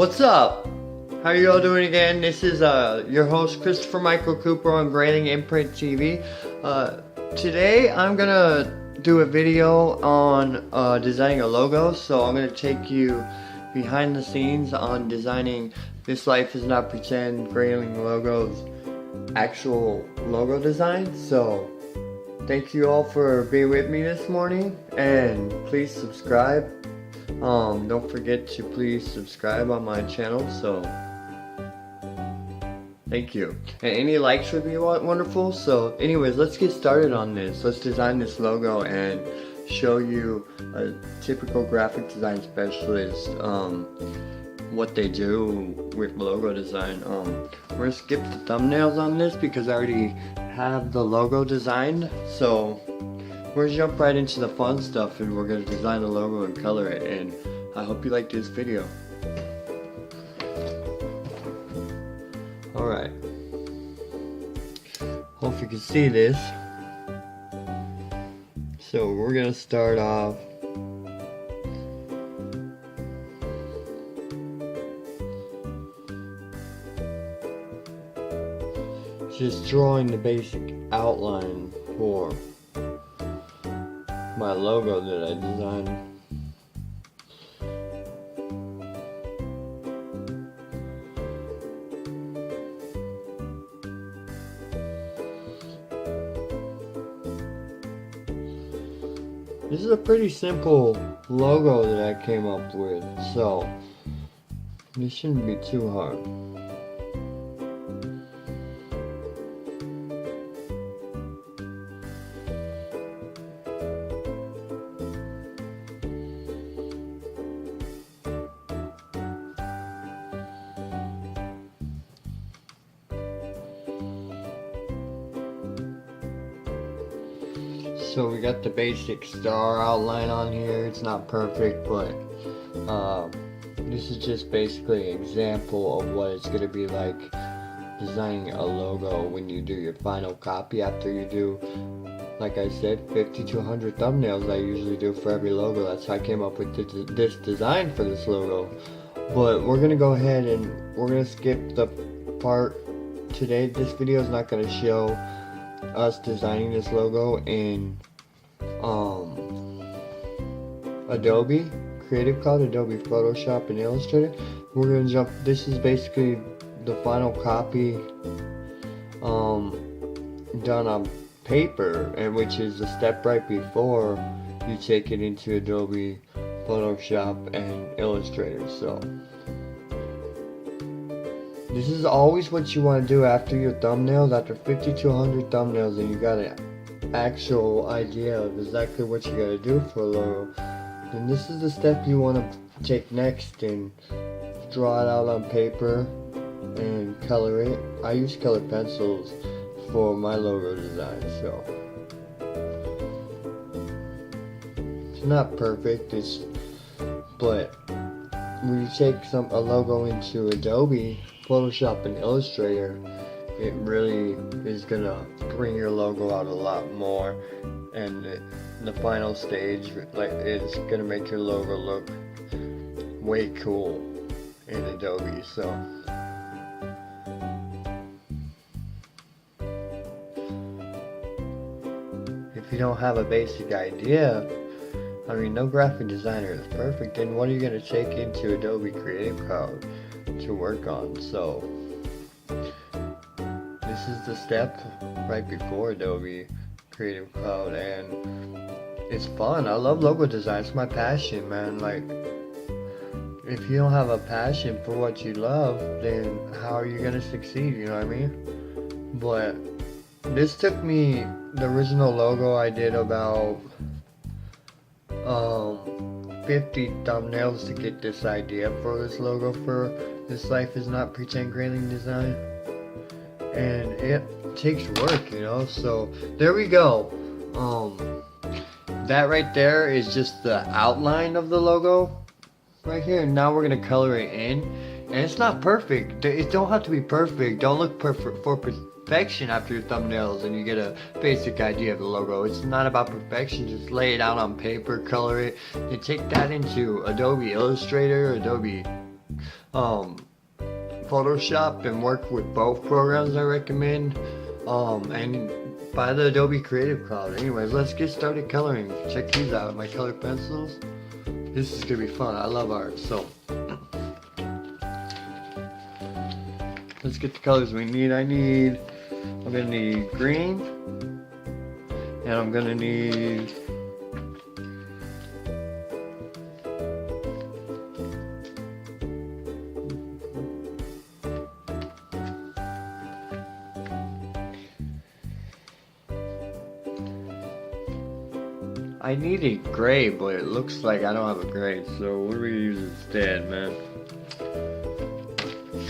What's up? How are you all doing again? This is your host Christopher Michael Cooper on Grayling Imprint TV. Today I'm gonna do a video on designing a logo. So I'm gonna take you behind the scenes on designing This Life Is Not Pretend Grayling logo's actual logo design. So thank you all for being with me this morning, and please subscribe. Don't forget to please subscribe on my channel, so thank you. And any likes would be wonderful. So anyways, let's get started on this. Let's design this logo and show you a typical graphic design specialist, what they do with logo design. We're gonna skip the thumbnails on this because I already have the logo designed. So we're gonna jump right into the fun stuff, and we're gonna design the logo and color it, and I hope you like this video. Alright. Hope you can see this. So we're gonna start off just drawing the basic outline for my logo that I designed. This is a pretty simple logo that I came up with, so this shouldn't be too hard. So we got the basic star outline on here. It's not perfect, but this is just basically an example of what it's going to be like designing a logo when you do your final copy after you do, like I said, 50 to 100 thumbnails I usually do for every logo. That's how I came up with this design for this logo. But we're going to go ahead and we're going to skip the part today. This video is not going to show us designing this logo in Adobe Creative Cloud, Adobe Photoshop, and Illustrator. We're gonna jump. This is basically the final copy done on paper, and which is the step right before you take it into Adobe Photoshop and Illustrator. So this is always what you want to do after your thumbnails. After 50 to 100 thumbnails, and you got an actual idea of exactly what you got to do for a logo, then this is the step you want to take next and draw it out on paper and color it. I use colored pencils for my logo design, so it's not perfect. But when you take a logo into Adobe Photoshop and Illustrator, it really is gonna bring your logo out a lot more, and the final stage, like, it's gonna make your logo look way cool in Adobe. So if you don't have a basic idea, I mean, no graphic designer is perfect, and what are you gonna take into Adobe Creative Cloud to work on? So this is the step right before Adobe Creative Cloud, and it's fun. I love logo design. It's my passion, man. Like, if you don't have a passion for what you love, then how are you gonna succeed? You know what I mean? But this took me, the original logo I did about 50 thumbnails to get this idea for this logo for This Life Is Not Pretend Grayling design, and it takes work, you know. So there we go. That right there is just the outline of the logo right here. Now we're gonna color it in, and it's not perfect. It don't have to be perfect. Don't look perfect for perfection after your thumbnails and you get a basic idea of the logo. It's not about perfection. Just lay it out on paper, color it, and take that into Adobe Illustrator, Adobe Photoshop and work with both programs I recommend. And buy the Adobe Creative Cloud. Anyways, let's get started coloring. Check these out, my color pencils. This is gonna be fun. I love art, so let's get the colors we need. I'm gonna need green, and I'm gonna need I need a gray, but it looks like I don't have a gray, so what do we use instead, man?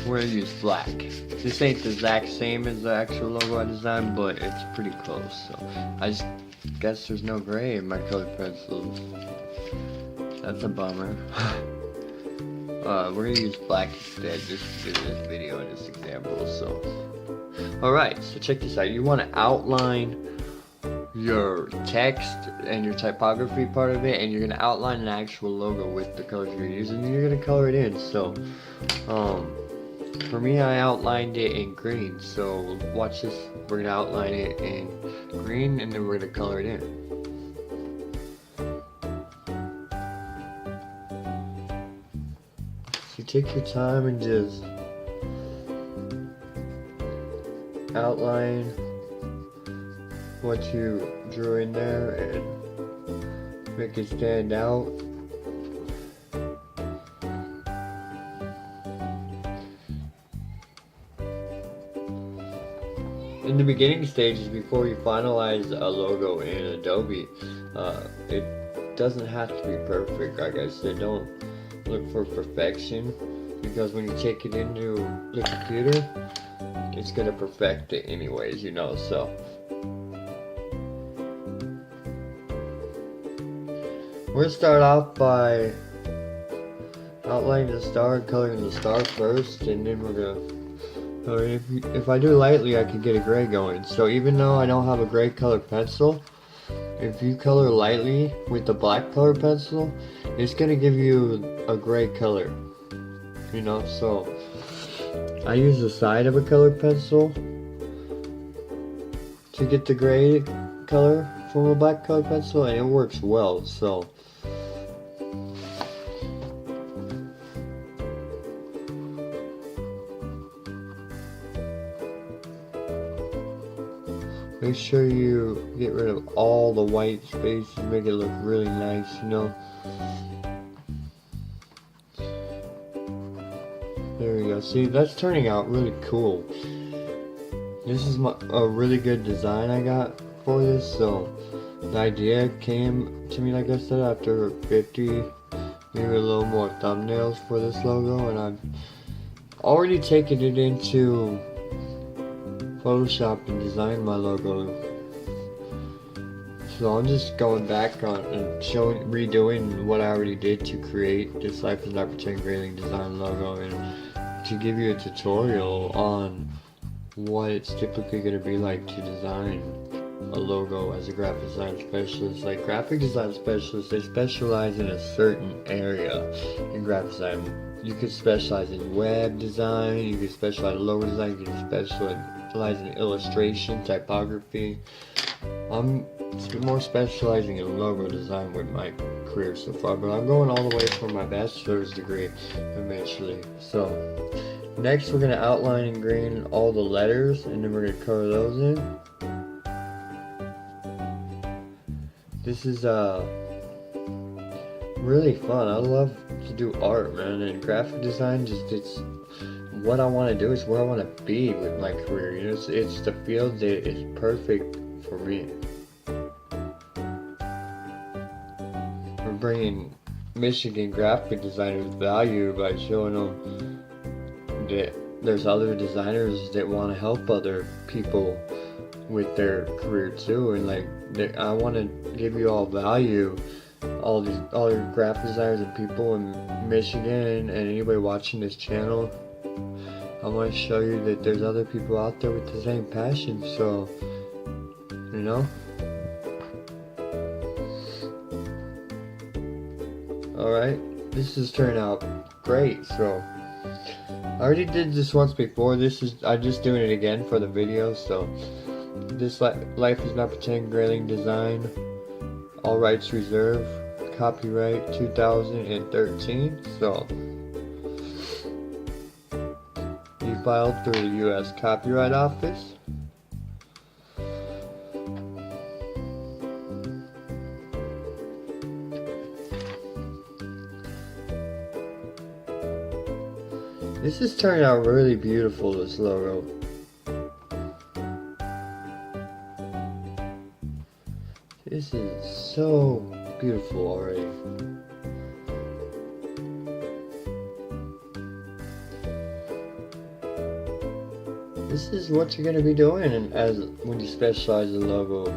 We're gonna use black. This ain't the exact same as the actual logo I designed, but it's pretty close, so I just guess there's no gray in my colored pencils. That's a bummer. We're gonna use black instead, just to do this video and this example, so. Alright, so check this out. You wanna outline your text and your typography part of it, and you're gonna outline an actual logo with the colors you're using, and you're gonna color it in. So for me, I outlined it in green, so watch this. We're gonna outline it in green, and then we're gonna color it in. So take your time and just outline what you drew in there and make it stand out. In the beginning stages, before you finalize a logo in Adobe, it doesn't have to be perfect. Like I said, don't look for perfection, because when you take it into the computer, it's gonna perfect it anyways, you know, so. We're gonna start off by outlining the star and coloring the star first, and then we're gonna color it. If I do lightly, I can get a gray going. So even though I don't have a gray colored pencil, if you color lightly with the black colored pencil, it's gonna give you a gray color. You know, so I use the side of a colored pencil to get the gray color from a black colored pencil, and it works well. So make sure you get rid of all the white spaces, make it look really nice, you know. There we go. See, that's turning out really cool. This is a really good design I got for this. So the idea came to me, like I said, after 50, maybe a little more thumbnails for this logo, and I've already taken it into Photoshop and designed my logo. So I'm just going back on and redoing what I already did to create this Life is Not Pretend Grayling design logo, and to give you a tutorial on what it's typically going to be like to design a logo as a graphic design specialist. Like graphic design specialists, they specialize in a certain area in graphic design. You could specialize in web design, you could specialize in logo design, you could specialize in illustration, typography. I'm more specializing in logo design with my career so far, but I'm going all the way for my bachelor's degree eventually. So next we're going to outline in green all the letters, and then we're going to color those in. This is really fun. I love to do art, man, and graphic design, it's what I want to do, is where I want to be with my career. You know, it's the field that is perfect for me. We're bringing Michigan graphic designers value by showing them that there's other designers that want to help other people with their career too, and like I want to give you all value, all your graphic designers and people in Michigan, and anybody watching this channel. I want to show you that there's other people out there with the same passion, so, you know. Alright, this has turned out great, so I already did this once before. I'm just doing it again for the video. So this life is not pretending. Grayling design. All rights reserved. Copyright 2013. So you filed through the U.S. Copyright Office. This is turning out really beautiful, this logo. This is so beautiful already. This is what you're going to be doing when you specialize in logo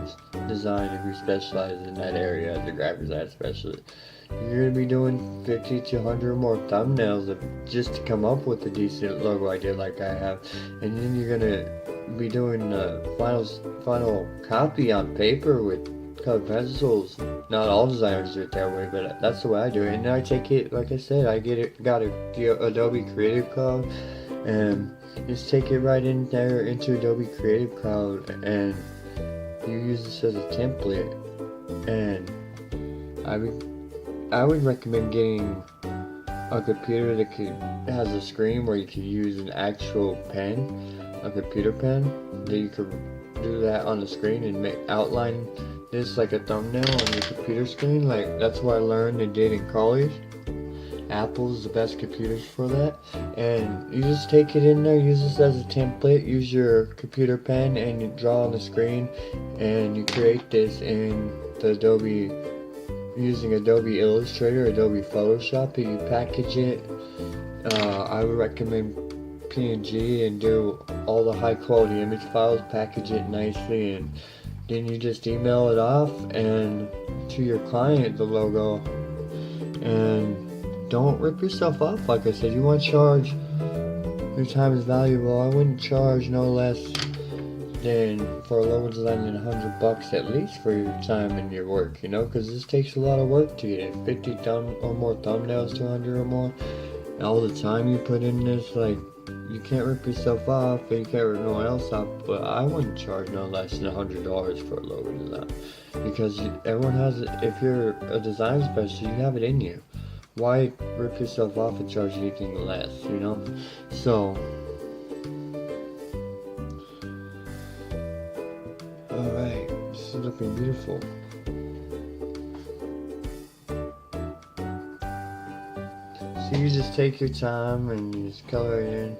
design. If you specialize in that area as a graphic design specialist, you're going to be doing 50 to 100 or more thumbnails just to come up with a decent logo idea like I have. And then you're going to be doing the final copy on paper with colored pencils. Not all designers do it that way, but that's the way I do it. And then I take it, like I said, got a Adobe Creative Cloud, and just take it right in there into Adobe Creative Cloud, and you use this as a template. And I would recommend getting a computer that has a screen where you can use an actual pen, a computer pen, that you could do that on the screen and outline this like a thumbnail on your computer screen. Like, that's what I learned and did in college. Apple's the best computers for that. And you just take it in there, use this as a template, use your computer pen, and you draw on the screen, and you create this in the Adobe, using Adobe Illustrator, Adobe Photoshop, and you package it. I would recommend PNG, and do all the high quality image files, package it nicely, and then you just email it off and to your client, the logo. And don't rip yourself off. Like I said, you want to charge. Your time is valuable. I wouldn't charge no less than for a logo design than $100 at least for your time and your work, you know, because this takes a lot of work to get 50 or more thumbnails, 200 or more, and all the time you put in this. Like, you can't rip yourself off, and you can't rip no one else off. But I wouldn't charge no less than $100 for a logo design, because everyone has it. If you're a design specialist, you have it in you. Why rip yourself off and charge anything less, you know? So, alright, this is looking beautiful. So you just take your time and you just color it in.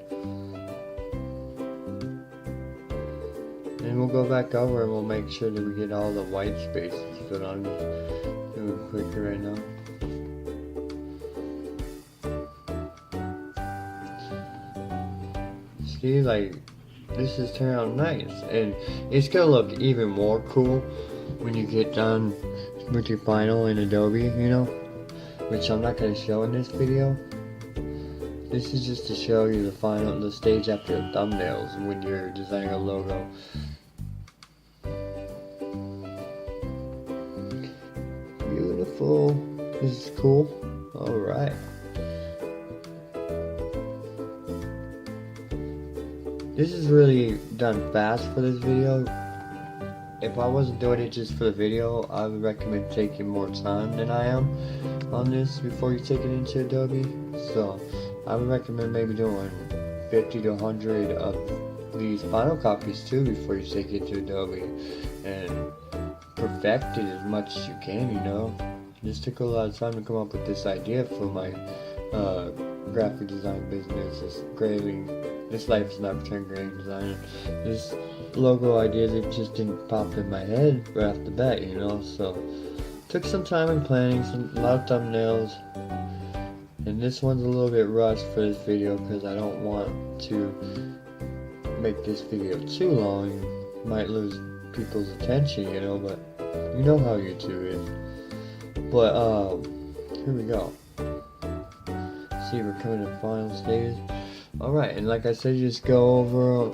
And we'll go back over and we'll make sure that we get all the white spaces filled on. Just doing it quicker right now. See, like, this is turning out nice, and it's gonna look even more cool when you get done with your final in Adobe, you know, which I'm not gonna show in this video. This is just to show you the stage after the thumbnails when you're designing a logo. Beautiful. This is cool. Alright. This is really done fast for this video. If I wasn't doing it just for the video, I would recommend taking more time than I am on this before you take it into Adobe. So I would recommend maybe doing 50 to 100 of these final copies too before you take it to Adobe, and perfect it as much as you can, you know. This took a lot of time to come up with this idea for my graphic design business. This life is not pretend graphic design. This logo idea that just didn't pop in my head right off the bat, you know. So took some time in planning, a lot of thumbnails, and this one's a little bit rushed for this video because I don't want to make this video too long. You might lose people's attention, you know, but you know how YouTube is. But here we go. See, we're coming to the final stage. Alright, and like I said, just go over,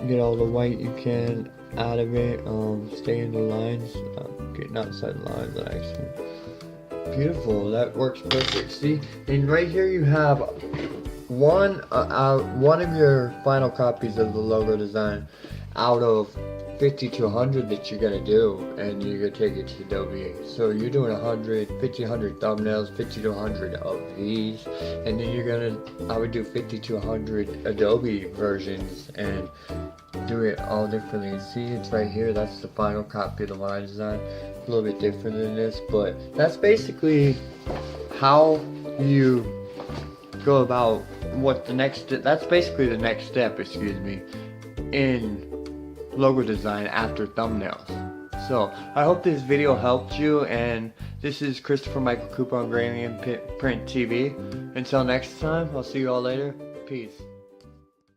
get all the white you can out of it, stay in the lines, getting outside the lines actually. Beautiful, that works perfect. See, and right here you have one of your final copies of the logo design out of 50 to 100 that you're gonna do, and you're gonna take it to Adobe. So you're doing 50 to 100 thumbnails, 50 to 100 of these, and then I would do 50 to 100 Adobe versions and do it all differently. See, it's right here. That's the final copy of the line design. A little bit different than this, but that's basically how you go about that's basically the next step, excuse me, in logo design after thumbnails. So I hope this video helped you, and this is Christopher Michael Cooper on Grayling Imprint TV. Until next time, I'll see you all later. Peace.